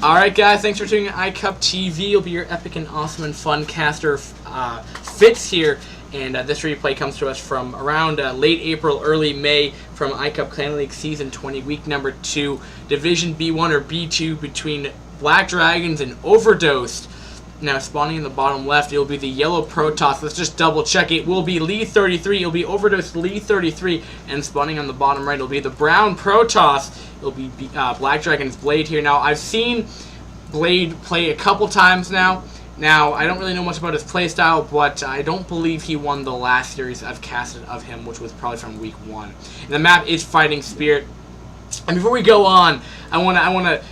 Alright guys, thanks for tuning in iCup TV. It'll be your epic and awesome and fun caster Fitz here. And this replay comes to us from around late April, early May from iCup Clan League Season 20, week number 2, Division B1 or B2 between Black Dragons and Overdosed. Now spawning in the bottom left, it'll be the yellow Protoss. Let's just double check. It will be lee33. It'll be Overdosed lee33. And spawning on the bottom right, it'll be the brown Protoss. It'll be Black Dragon's Blade here. Now I've seen Blade play a couple times now. Now, I don't really know much about his playstyle, but I don't believe he won the last series I've casted of him, which was probably from week 1. And the map is Fighting Spirit. And before we go on, I want to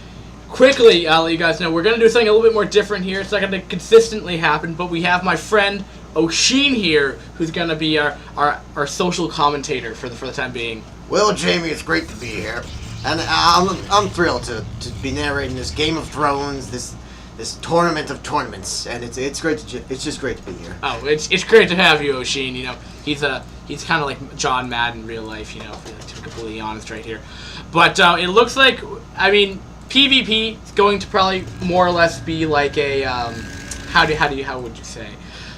quickly let you guys know we're going to do something a little bit more different here. It's not going to consistently happen, but we have my friend Oshin here, who's going to be our social commentator for the time being. Well, Jamie, it's great to be here, and I'm thrilled to be narrating this Game of Thrones, this tournament of tournaments, and it's great. It's just great to be here. Oh, it's great to have you, Oshin. You know, he's kind of like John Madden in real life. You know, to be completely honest, right here. But it looks like, I mean, PvP is going to probably more or less be like a how would you say?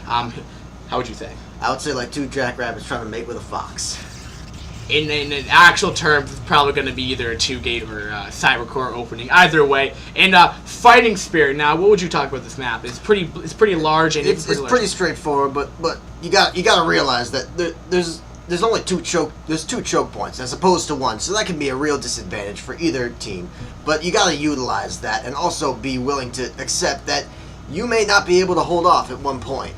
How would you say? I would say like two jackrabbits trying to mate with a fox. In actual terms, it's probably going to be either a 2-gate or a Cybercore opening. Either way, and Fighting Spirit. Now, what would you talk about this map? It's pretty large and it's pretty straightforward. But you got to realize that there's only two choke points as opposed to one, so that can be a real disadvantage for either team. But you got to utilize that and also be willing to accept that you may not be able to hold off at one point.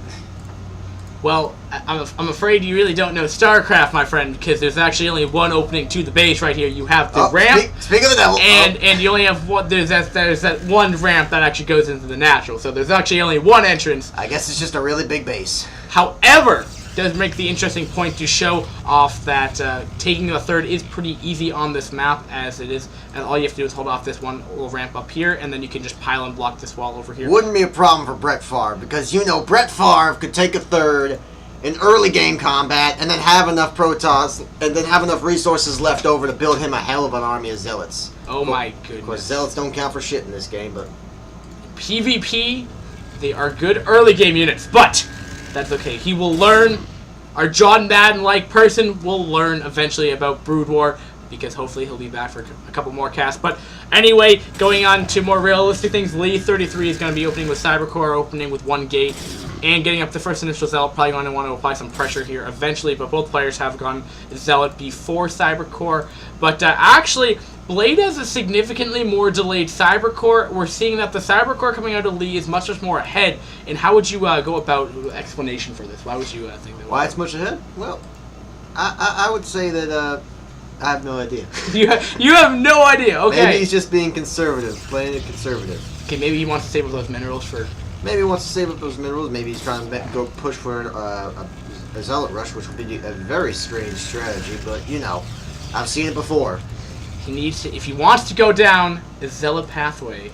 Well, I'm afraid you really don't know StarCraft, my friend, because there's actually only one opening to the base right here. You have the ramp. Speak of the devil. And you only have one. There's that one ramp that actually goes into the natural. So there's actually only one entrance. I guess it's just a really big base. However, it does make the interesting point to show off that taking the third is pretty easy on this map, as it is. And all you have to do is hold off this one little ramp up here, and then you can just pile and block this wall over here. Wouldn't be a problem for Brett Favre, because you know Brett Favre could take a third in early game combat and then have enough Protoss and then have enough resources left over to build him a hell of an army of Zealots. Oh my goodness. Of course, Zealots don't count for shit in this game, but PvP, they are good early game units, but that's okay. He will learn. Our John Madden-like person will learn eventually about Brood War, because hopefully he'll be back for a couple more casts. But anyway, going on to more realistic things, lee33 is going to be opening with Cybercore, opening with 1 gate, and getting up the first initial Zealot. Probably going to want to apply some pressure here eventually, but both players have gone Zealot before Cybercore. But actually, Blade has a significantly more delayed Cybercore. We're seeing that the Cybercore coming out of Lee is much more ahead. And how would you go about explanation for this? Why would you think that? Why it's much ahead? Well, I would say that I have no idea. You have no idea. Okay. Maybe he's just being conservative, playing it conservative. Okay, maybe he wants to save up those minerals for. Maybe he wants to save up those minerals. Maybe he's trying to go push for a Zealot rush, which would be a very strange strategy. But you know, I've seen it before. He needs to, if he wants to go down the Zealot pathway,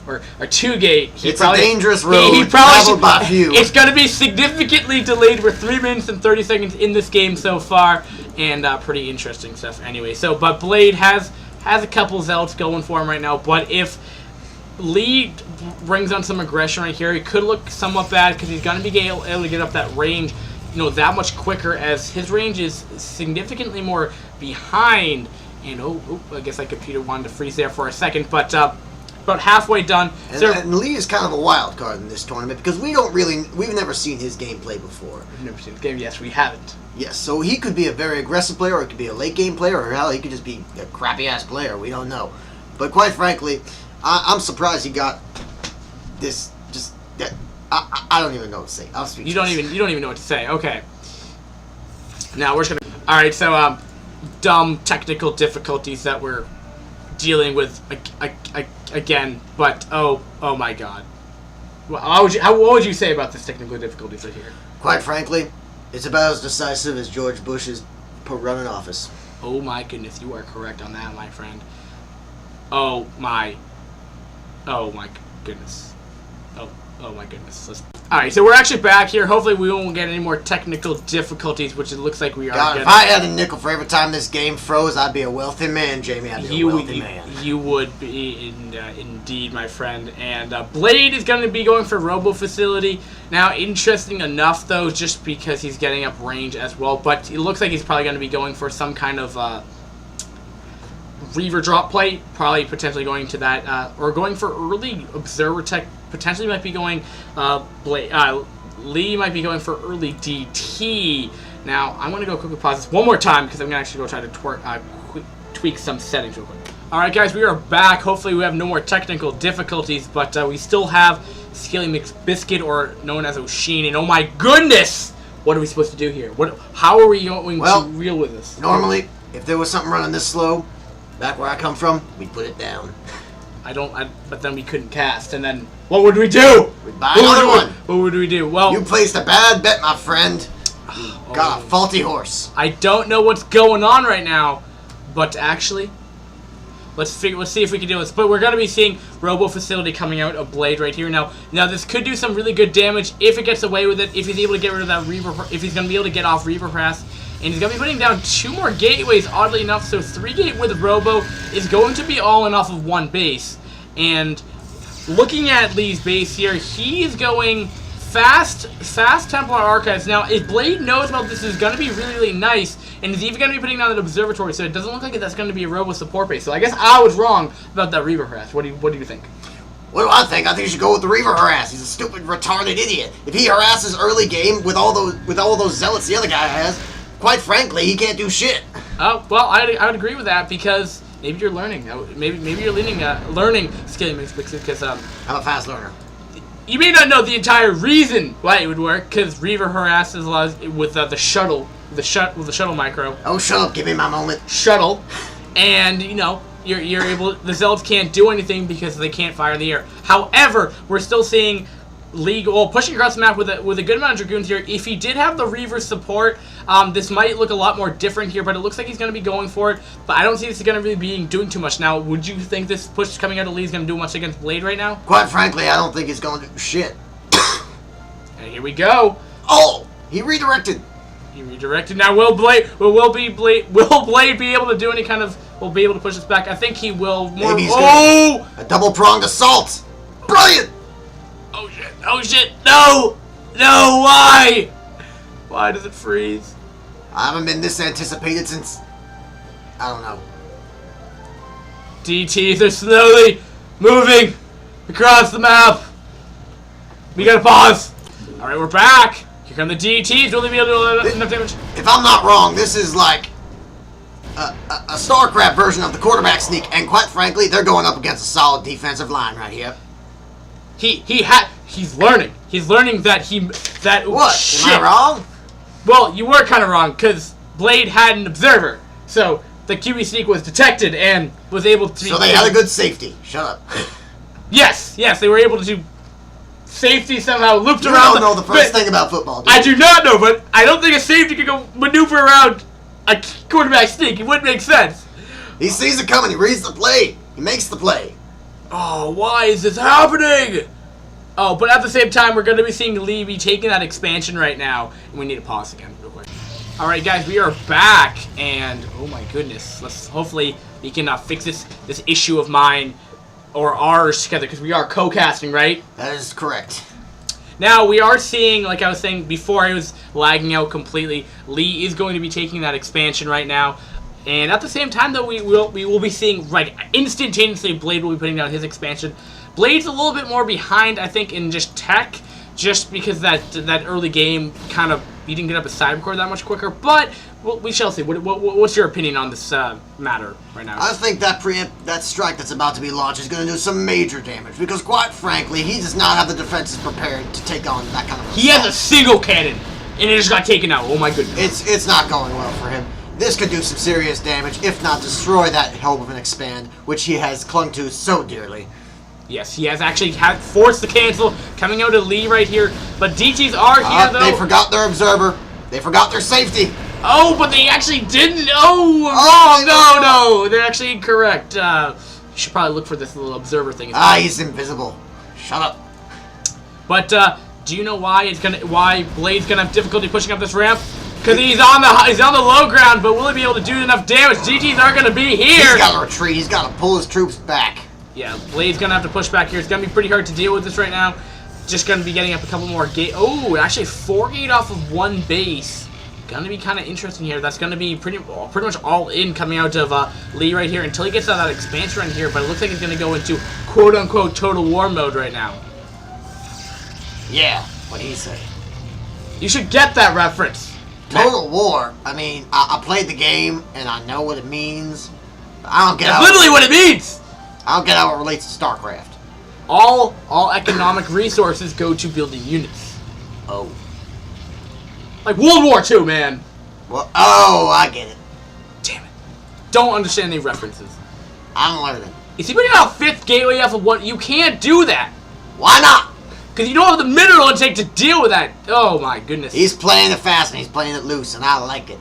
or 2-gate, it's a dangerous road. He probably by few. It's going to be significantly delayed. We're 3 minutes and 30 seconds in this game so far, and pretty interesting stuff. Anyway, but Blade has a couple Zealots going for him right now. But if Lee brings on some aggression right here, it could look somewhat bad because he's going to be able to get up that range, you know, that much quicker, as his range is significantly more behind. And I guess my computer wanted to freeze there for a second, but about halfway done. And Lee is kind of a wild card in this tournament because we've never seen his gameplay before. We've never seen his game. Yes, we haven't. Yes, so he could be a very aggressive player, or he could be a late game player, or hell, he could just be a crappy ass player. We don't know. But quite frankly, I'm surprised he got this. I don't even know what to say. I'll speak. You don't even know what to say. Okay. Now we're just gonna. All right. So dumb technical difficulties that we're dealing with again. But oh my God. What would you say about this technical difficulties right here? Quite frankly, it's about as decisive as George Bush's run in office. Oh my goodness, you are correct on that, my friend. Oh my goodness. Oh my goodness. Alright, so we're actually back here. Hopefully we won't get any more technical difficulties, which it looks like we are God, getting. if I had a nickel for every time this game froze, I'd be a wealthy man, Jamie. I'd be a wealthy man. You would be, indeed, my friend. And Blade is going to be going for Robo Facility. Now, interesting enough, though, just because he's getting up range as well. But it looks like he's probably going to be going for some kind of Reaver drop play. Probably potentially going to that. Or going for early Observer Tech. Potentially might be going Lee might be going for early DT. Now, I'm going to go quickly pause this one more time because I'm going to actually go try to tweak some settings real quick. Alright guys, we are back. Hopefully we have no more technical difficulties, but we still have Scaly McBiscuit, or known as Oshin, and oh my goodness! What are we supposed to do here? How are we going to reel with this? Normally, if there was something running this slow, back where I come from, we'd put it down. But then we couldn't cast, and then what would we do? We'd buy another one. What would we do? Well, you placed a bad bet, my friend. You got a faulty horse. I don't know what's going on right now, but actually, let's see if we can do this. But we're going to be seeing Robo Facility coming out of Blade right here now. Now this could do some really good damage if it gets away with it. If he's able to get rid of that Reaver, if he's going to be able to get off Reaver Press. And he's going to be putting down 2 more gateways, oddly enough. So 3 gate with Robo is going to be all enough of 1 base. And looking at Lee's base here, he is going fast Templar Archives. Now, if Blade knows about this, is going to be really, really nice. And he's even going to be putting down that Observatory. So it doesn't look like that's going to be a Robo support base. So I guess I was wrong about that Reaver Harass. What do you think? What do I think? I think you should go with the Reaver Harass. He's a stupid, retarded idiot. If he harasses early game with all those zealots the other guy has, quite frankly, he can't do shit. Oh, well, I would agree with that because maybe you're learning. Maybe you're learning Scaly McBiscuit because I'm a fast learner. You may not know the entire reason why it would work because Reaver harasses a lot with the shuttle, with the shuttle micro. Oh, shut up! Give me my moment. Shuttle, and you know you're able. The Zealots can't do anything because they can't fire in the air. However, we're still seeing pushing across the map with a good amount of Dragoons here. If he did have the Reaver support, this might look a lot more different here, but it looks like he's going to be going for it. But I don't see this going to really be doing too much. Now, would you think this push coming out of Lee is going to do much against Blade right now? Quite frankly, I don't think he's going to do shit. And here we go. Oh, he redirected. He redirected. Now, will Blade be able to do any kind of? Will be able to push this back? I think he will. Maybe he's gonna a double-pronged assault. Brilliant. Oh shit! Oh shit! No! No! Why? Why does it freeze? I haven't been this anticipated since... I don't know. DTs are slowly moving across the map. We gotta pause. Alright, we're back. Here come the DTs. Will they be able to do enough damage? If I'm not wrong, this is like a StarCraft version of the quarterback sneak, and quite frankly, they're going up against a solid defensive line right here. He's learning. He's learning that What? Shit. Am I wrong? Well, you were kind of wrong because Blade had an observer, so the QB sneak was detected and was able to. So they had a good safety. Shut up. Yes, they were able to do safety somehow looped you around. You don't know the first thing about football, do you? I do not know, but I don't think a safety could go maneuver around a quarterback sneak. It wouldn't make sense. He sees it coming. He reads the play. He makes the play. Oh, why is this happening? Oh, but at the same time, we're going to be seeing Lee be taking that expansion right now. And we need to pause again real quick. Alright, guys, we are back. And, oh my goodness. Hopefully, we can fix this issue of mine or ours together. Because we are co-casting, right? That is correct. Now, we are seeing, like I was saying before I was lagging out completely, Lee is going to be taking that expansion right now. And at the same time, though, we will be seeing, like, instantaneously, Blade will be putting down his expansion. Blade's a little bit more behind, I think, in just tech, just because that early game kind of, he didn't get up a cybercore that much quicker. But we shall see. What's your opinion on this matter right now? I think that strike that's about to be launched is going to do some major damage because, quite frankly, he does not have the defenses prepared to take on that kind of assault. He has a single cannon, and it just got taken out. Oh my goodness! It's not going well for him. This could do some serious damage, if not destroy that hope of an expand, which he has clung to so dearly. Yes, he has actually forced the cancel, coming out of Lee right here. But DTs are here, though. They forgot their observer. They forgot their safety. Oh, but they actually didn't. Oh, no. They're actually incorrect. You should probably look for this little observer thing. He's invisible. Shut up. But do you know why Blade's gonna have difficulty pushing up this ramp? Because he's on the low ground, but will he be able to do enough damage? GTs aren't gonna be here. He's got to retreat. He's got to pull his troops back. Yeah, Blade's gonna have to push back here. It's gonna be pretty hard to deal with this right now. Just gonna be getting up a couple more gate. Oh, actually 4 gate off of 1 base. Gonna be kind of interesting here. That's gonna be pretty much all in coming out of Lee right here until he gets out that expansion run here. But it looks like he's gonna go into quote unquote total war mode right now. Yeah, what he said. You should get that reference. Total war. I mean, I played the game and I know what it means. I don't get That's how literally what it means. I don't get how it relates to StarCraft. All economic resources go to building units. Oh. Like World War II, man. Well, oh, I get it. Damn it. Don't understand any references. I'm learning. Is he putting out a 5th gateway off of 1? You can't do that. Why not? Because you don't have the mineral intake to deal with that. Oh my goodness. He's playing it fast and he's playing it loose, and I like it.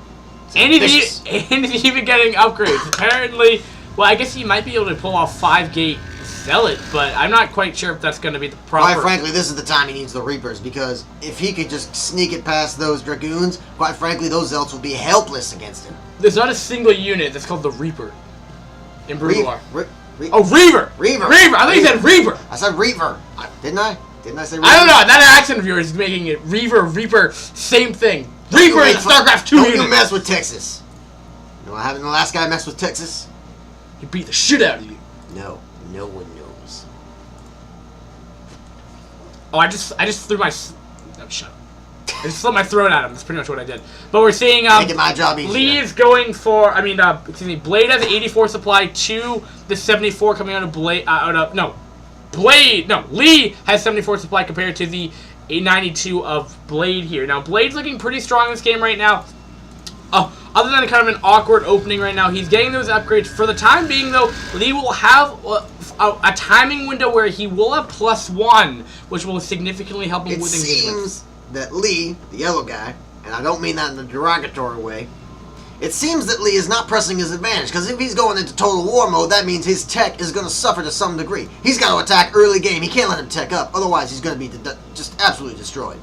And he's even getting upgrades. Apparently, well, I guess he might be able to pull off 5 gate Zealot, but I'm not quite sure if that's going to be the proper... Quite frankly, this is the time he needs the Reapers, because if he could just sneak it past those Dragoons, quite frankly, those Zealots will be helpless against him. There's not a single unit that's called the Reaper in Brutal Oh, Reaver! Reaver! Reaver! I thought you said Reaper! I said Reaver. Didn't I? Didn't I say Reaver? I don't know. That accent of yours is making it Reaver, Reaper, same thing. Reaper is StarCraft 2 Don't unit. you mess with Texas. You know what happened to the last guy messed with Texas? He beat the shit out of you. No. No one knows. Oh, I just threw my... Oh, shut up. I just slit my throat at him. That's pretty much what I did. But we're seeing... Making my job easier. Lee is going for... excuse me. Blade has 84 supply to the 74 coming out of Blade... Lee has 74 supply compared to the 92 of Blade here. Now, Blade's looking pretty strong in this game right now. Other than kind of an awkward opening right now, he's getting those upgrades. For the time being, though, Lee will have a timing window where he will have +1, which will significantly help him with engagement. It seems that Lee, the yellow guy, and I don't mean that in a derogatory way, it seems that Lee is not pressing his advantage, because if he's going into total war mode, that means his tech is going to suffer to some degree. He's got to attack early game. He can't let him tech up, otherwise he's going to be just absolutely destroyed.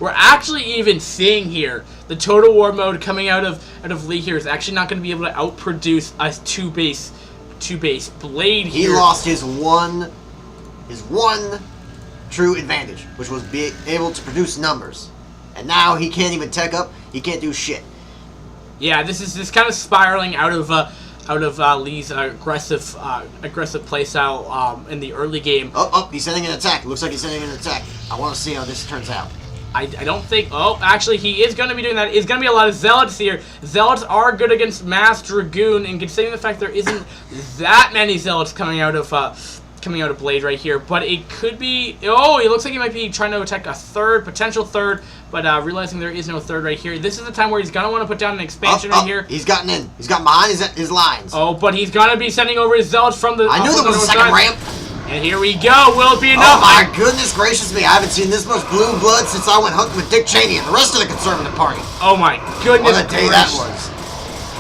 We're actually even seeing here the total war mode coming out of Lee here is actually not going to be able to outproduce a two base Blade here. He lost his one true advantage, which was being able to produce numbers, and now he can't even tech up. He can't do shit. Yeah, this is kind of spiraling out of Lee's aggressive playstyle in the early game. Oh, he's sending an attack. Looks like he's sending an attack. I want to see how this turns out. I don't think... Oh, actually, he is going to be doing that. It's going to be a lot of Zealots here. Zealots are good against Mass Dragoon, and considering the fact there isn't that many Zealots coming out of Blade right here, but it could be... Oh, it looks like he might be trying to attack a potential third, but realizing there is no third right here. This is the time where he's going to want to put down an expansion right here. He's gotten in. He's gotten behind his lines. Oh, but he's going to be sending over his Zealots from the... I knew there was a second ramp. And here we go. Will it be enough? Oh my goodness gracious me. I haven't seen this much blue blood since I went hunting with Dick Cheney and the rest of the Conservative Party. Oh my goodness. What a day that was.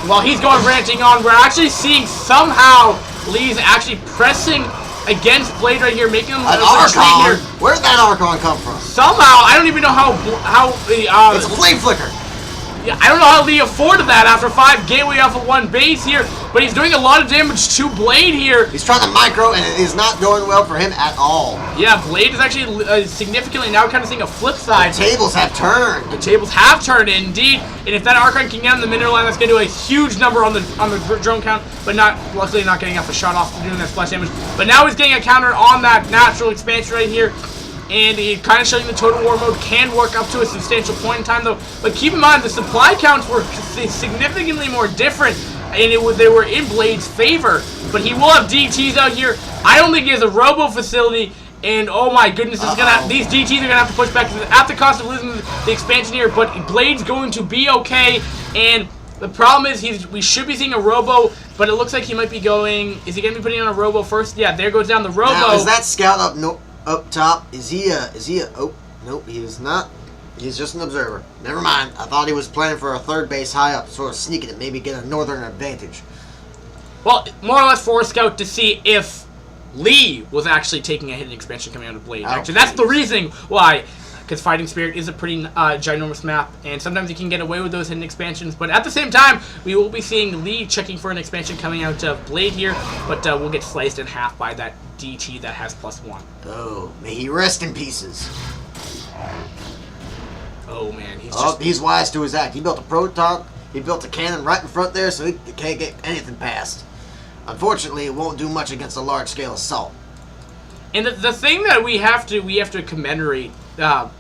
While he's going ranting on, we're actually seeing somehow Lee's actually pressing against Blade right here, making him an Archon. Where'd that Archon come from? Somehow, I don't even know how it's a flame flicker. Yeah, I don't know how Lee afforded that after 5 gateway off of 1 base here, but he's doing a lot of damage to Blade here. He's trying to micro, and it is not going well for him at all. Yeah, Blade is actually significantly now kind of seeing a flip side. The tables have turned. The tables have turned, indeed. And if that Archon can get on the mineral line, that's going to do a huge number on the drone count, but luckily not getting off a shot off doing that splash damage. But now he's getting a counter on that natural expansion right here. And he kind of showing the total war mode can work up to a substantial point in time, though. But keep in mind, the supply counts were significantly more different, and they were in Blade's favor. But he will have DTs out here. I don't think he has a robo facility, and oh my goodness, these DTs are gonna have to push back at the cost of losing the expansion here. But Blade's going to be okay, and the problem is we should be seeing a robo, but it looks like he might be going. Is he gonna be putting on a robo first? Yeah, there goes down the robo. Now, is that scout up top? Is he oh, nope, he is not. He's just an observer. Never mind. I thought he was planning for a third base high up, sort of sneak it and maybe get a northern advantage. Well, more or less for a scout to see if Lee was actually taking a hidden expansion coming out of Blade. Oh, Actually, that's the reason why. Because Fighting Spirit is a pretty ginormous map, and sometimes you can get away with those hidden expansions. But at the same time, we will be seeing Lee checking for an expansion coming out of Blade here, but we'll get sliced in half by that DT that has +1. Oh, may he rest in pieces. Oh man, he's wise to his act. He built a proton, he built a cannon right in front there, so he can't get anything past. Unfortunately, it won't do much against a large-scale assault. And the thing that we have to commemorate. Oh.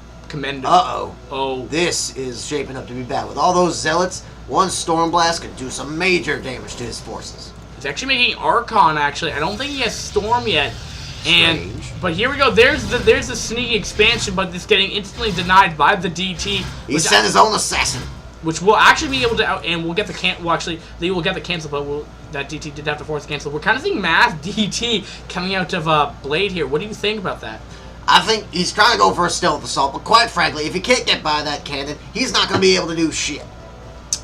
This is shaping up to be bad. With all those zealots, one storm blast could do some major damage to his forces. He's actually making Archon, actually. I don't think he has Storm yet. Strange. But here we go. There's the sneaky expansion, but it's getting instantly denied by the DT. He sent his own assassin. Which will actually be able to and we'll get the well, actually, they will get the cancel, but that DT did have to force cancel. We're kind of seeing mass DT coming out of Blade here. What do you think about that? I think he's trying to go for a stealth assault, but quite frankly, if he can't get by that cannon, he's not going to be able to do shit.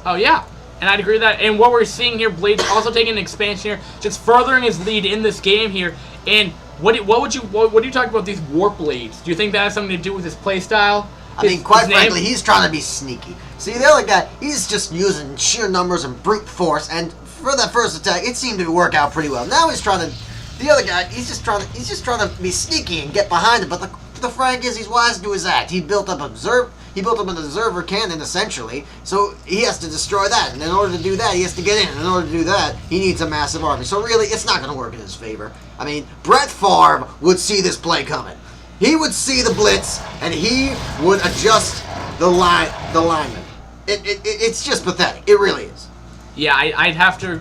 Oh, yeah. And I'd agree with that. And what we're seeing here, Blade's also taking an expansion here, just furthering his lead in this game here. And what do you talk about these Warp Blades? Do you think that has something to do with his playstyle? I mean, quite frankly, he's trying to be sneaky. See, the other guy, he's just using sheer numbers and brute force, and for that first attack, it seemed to work out pretty well. Now he's trying to... The other guy, he's just trying to be sneaky and get behind it. But the frank is, he's wise to his act. He built up an observer cannon essentially, so he has to destroy that. And in order to do that, he has to get in. And in order to do that, he needs a massive army. So really, it's not going to work in his favor. I mean, Brett Favre would see this play coming. He would see the blitz, and he would adjust the linemen. It's just pathetic. It really is. Yeah, I'd have to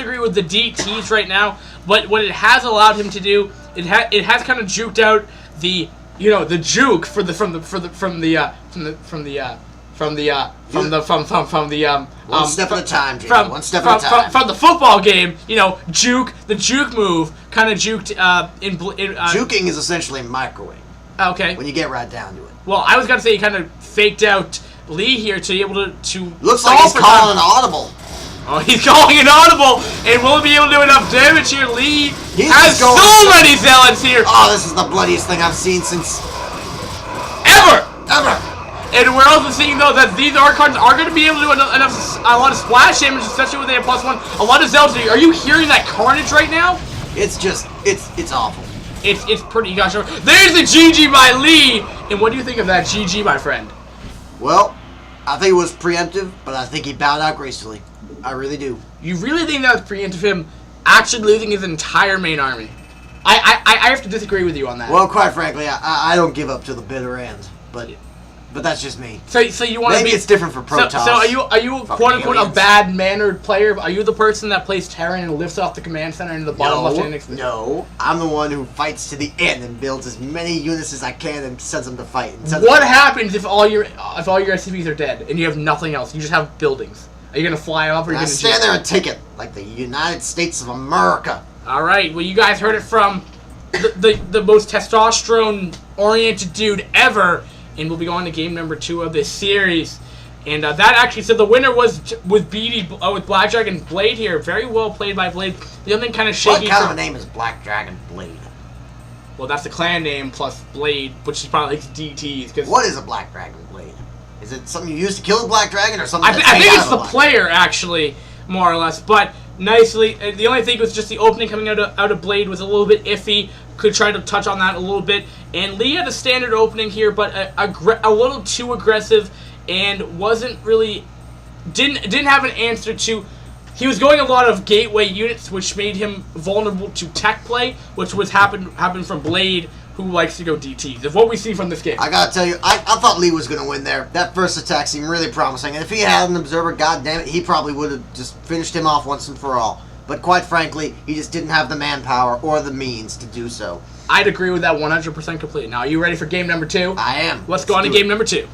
agree with the DTs right now. But what it has allowed him to do, it has kind of juked out the juke from the one step at a time, Jamie. One step at a time. From the football game, the juke move kind of juked juking is essentially microwave. Okay. When you get right down to it. Well, I was gonna say he kind of faked out Lee here to be able to looks like he's calling an audible. Oh, he's calling an audible, and will he be able to do enough damage here? Lee has so many zealots here. Oh, this is the bloodiest thing I've seen since ever. And we're also seeing though that these Archons are going to be able to do a lot of splash damage, especially with a +1. A lot of zealots. Are you hearing that carnage right now? It's just it's awful. It's pretty gosh. There's the GG by Lee, and what do you think of that GG, my friend? Well, I think it was preemptive, but I think he bowed out gracefully. I really do. You really think that was preemptive him actually losing his entire main army? I have to disagree with you on that. Well, quite frankly, I don't give up to the bitter end, but that's just me. So you want to maybe it's different for Protoss. So are you quote unquote a bad mannered player? Are you the person that plays Terran and lifts off the command center into the bottom left hand? No, I'm the one who fights to the end and builds as many units as I can and sends them to fight. What happens if all your SCVs are dead and you have nothing else? You just have buildings. Are you gonna fly up, or are you gonna stand there and take it like the United States of America? All right. Well, you guys heard it from the most testosterone-oriented dude ever, and we'll be going to game number 2 of this series. And that actually said the winner was with with Black Dragon Blade here. Very well played by Blade. The other thing kind of shaky. What kind of a name is Black Dragon Blade? Well, that's the clan name plus Blade, which is probably like DTs. Cause what is a Black Dragon Blade? Is it something you use to kill a Black Dragon, or something? I think it's the player, actually, more or less. But nicely, the only thing was just the opening coming out of Blade was a little bit iffy. Could try to touch on that a little bit. And Lee had a standard opening here, but a little too aggressive, and wasn't really didn't have an answer to. He was going a lot of gateway units, which made him vulnerable to tech play, which was happened from Blade, who likes to go DTs. Is what we see from this game. I gotta tell you, I thought Lee was gonna win there. That first attack seemed really promising, and if he had an observer, goddamn it, he probably would have just finished him off once and for all. But quite frankly, he just didn't have the manpower or the means to do so. I'd agree with that 100% completely. Now, are you ready for game number 2? I am. Let's go on to game number 2.